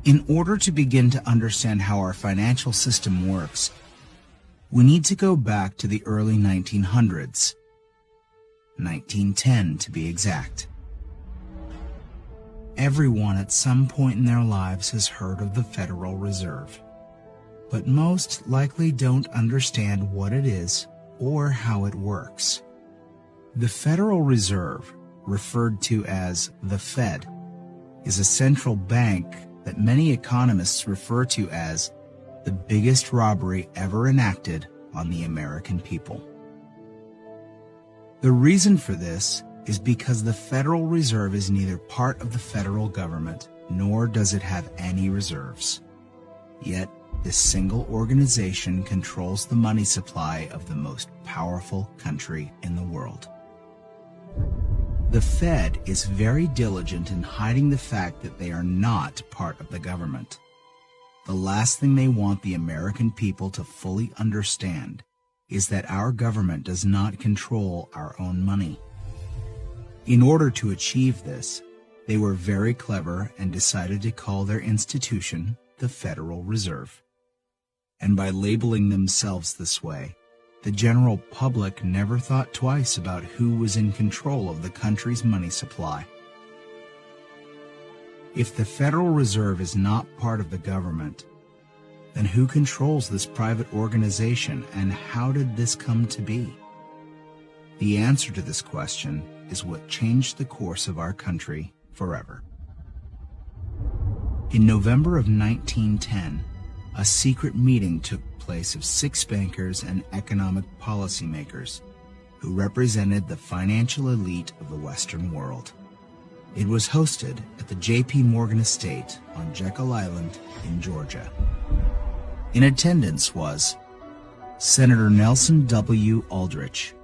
In order to begin to understand how our financial system works, we need to go back to the early 1900s, 1910 to be exact. Everyone at some point in their lives has heard of the Federal Reserve, but most likely don't understand what it is or how it works. The Federal Reserve, referred to as the Fed, is a central bank that many economists refer to as the biggest robbery ever enacted on the American people. The reason for this is because the Federal Reserve is neither part of the federal government nor does it have any reserves. Yet, this single organization controls the money supply of the most powerful country in the world. The Fed is very diligent in hiding the fact that they are not part of the government. The last thing they want the American people to fully understand is that our government does not control our own money. In order to achieve this, they were very clever and decided to call their institution the Federal Reserve. And by labeling themselves this way, the general public never thought twice about who was in control of the country's money supply. If the Federal Reserve is not part of the government, then who controls this private organization and how did this come to be? The answer to this question is what changed the course of our country forever. In November of 1910, a secret meeting took place of 6 bankers and economic policymakers who represented the financial elite of the Western world. It was hosted at the J.P. Morgan estate on Jekyll Island in Georgia. In attendance was Senator Nelson W. Aldrich,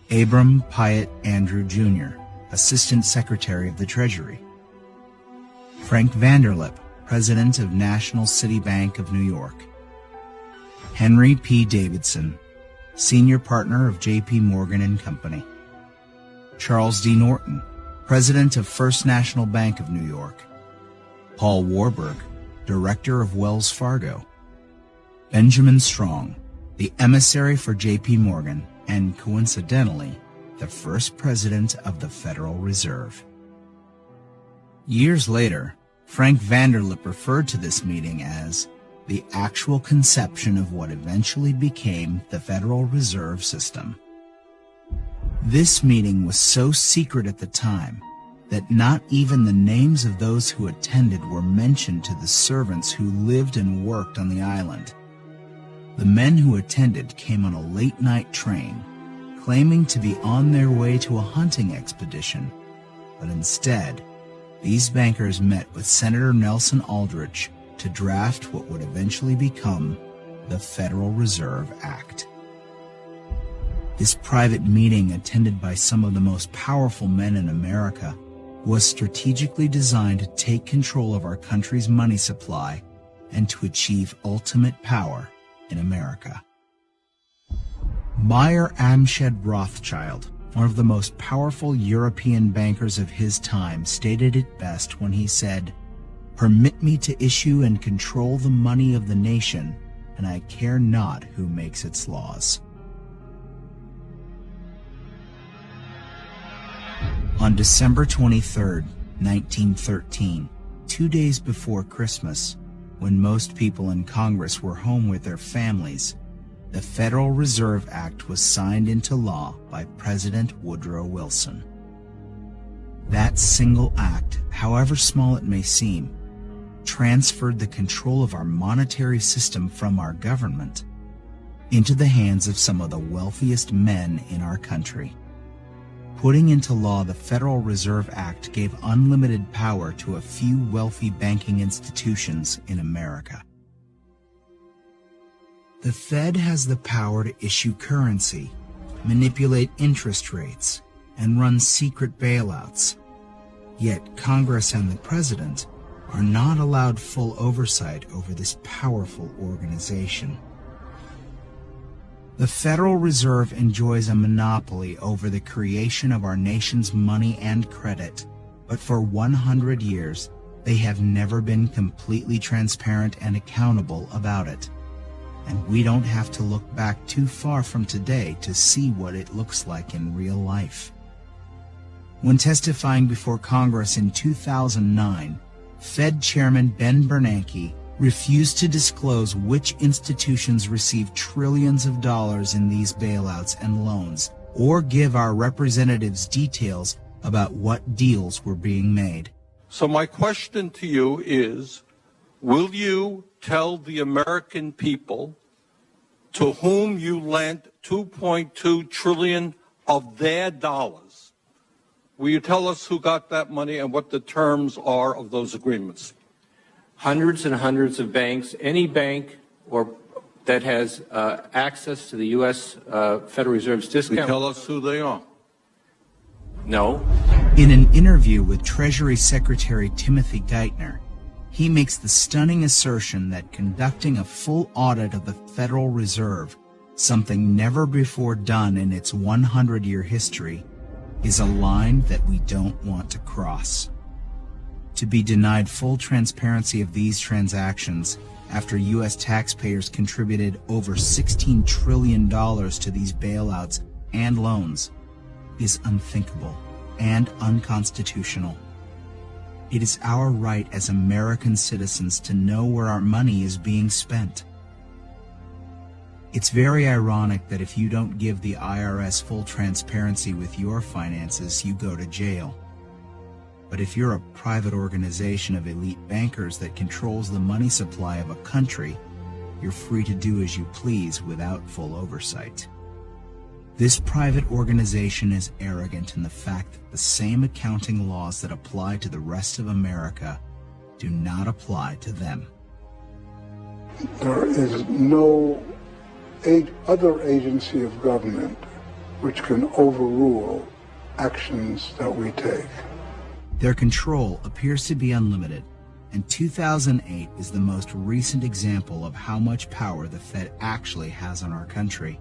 Abram Piatt Andrew Jr., Assistant Secretary of the Treasury, Frank Vanderlip, President of National City Bank of New York, Henry P. Davidson, Senior Partner of J.P. Morgan & Company, Charles D. Norton, President of First National Bank of New York, Paul Warburg, Director of Wells Fargo, Benjamin Strong, the emissary for J.P. Morgan, and coincidentally, the first president of the Federal Reserve. Years later, Frank Vanderlip referred to this meeting as the actual conception of what eventually became the Federal Reserve System. This meeting was so secret at the time that not even the names of those who attended were mentioned to the servants who lived and worked on the island. The men who attended came on a late-night train, claiming to be on their way to a hunting expedition, but instead, these bankers met with Senator Nelson Aldrich to draft what would eventually become the Federal Reserve Act. This private meeting, attended by some of the most powerful men in America, was strategically designed to take control of our country's money supply and to achieve ultimate power in America. Meyer Amsched Rothschild, one of the most powerful European bankers of his time, stated it best when he said, "Permit me to issue and control the money of the nation, and I care not who makes its laws." On December 23, 1913, 2 days before Christmas, when most people in Congress were home with their families, the Federal Reserve Act was signed into law by President Woodrow Wilson. That single act, however small it may seem, transferred the control of our monetary system from our government into the hands of some of the wealthiest men in our country. Putting into law the Federal Reserve Act gave unlimited power to a few wealthy banking institutions in America. The Fed has the power to issue currency, manipulate interest rates, and run secret bailouts. Yet Congress and the President are not allowed full oversight over this powerful organization. The Federal Reserve enjoys a monopoly over the creation of our nation's money and credit, but for 100 years, They have never been completely transparent and accountable about it. And we don't have to look back too far from today to see what it looks like in real life. When testifying before Congress in 2009, Fed Chairman Ben Bernanke refused to disclose which institutions received trillions of dollars in these bailouts and loans, or give our representatives details about what deals were being made. So my question to you is, will you tell the American people to whom you lent $2.2 trillion of their dollars? Will you tell us who got that money and what the terms are of those agreements? Hundreds and hundreds of banks, any bank that has access to the U.S. Federal Reserve's discount. Will you tell us who they are? No. In an interview with Treasury Secretary Timothy Geithner, he makes the stunning assertion that conducting a full audit of the Federal Reserve, something never before done in its 100-year history, is a line that we don't want to cross. To be denied full transparency of these transactions after U.S. taxpayers contributed over $16 trillion to these bailouts and loans is unthinkable and unconstitutional. It is our right as American citizens to know where our money is being spent. It's very ironic that if you don't give the IRS full transparency with your finances, you go to jail. But if you're a private organization of elite bankers that controls the money supply of a country, you're free to do as you please without full oversight. This private organization is arrogant in the fact that the same accounting laws that apply to the rest of America do not apply to them. There is no other agency of government which can overrule actions that we take. Their control appears to be unlimited, and 2008 is the most recent example of how much power the Fed actually has on our country.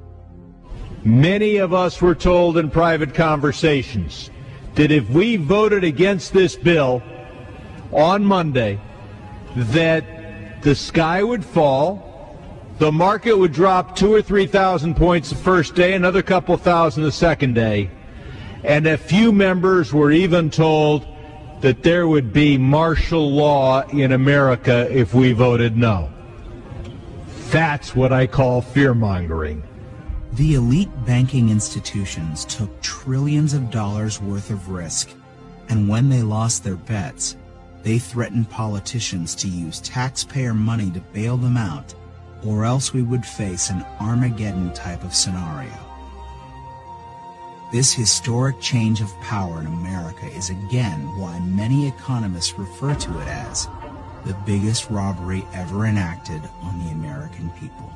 Many of us were told in private conversations that if we voted against this bill on Monday, that the sky would fall, the market would drop 2,000 or 3,000 points the first day, another couple thousand the second day, and a few members were even told that there would be martial law in America if we voted no. That's what I call fear-mongering. The elite banking institutions took trillions of dollars worth of risk, and when they lost their bets, they threatened politicians to use taxpayer money to bail them out, or else we would face an Armageddon type of scenario. This historic change of power in America is again why many economists refer to it as the biggest robbery ever enacted on the American people.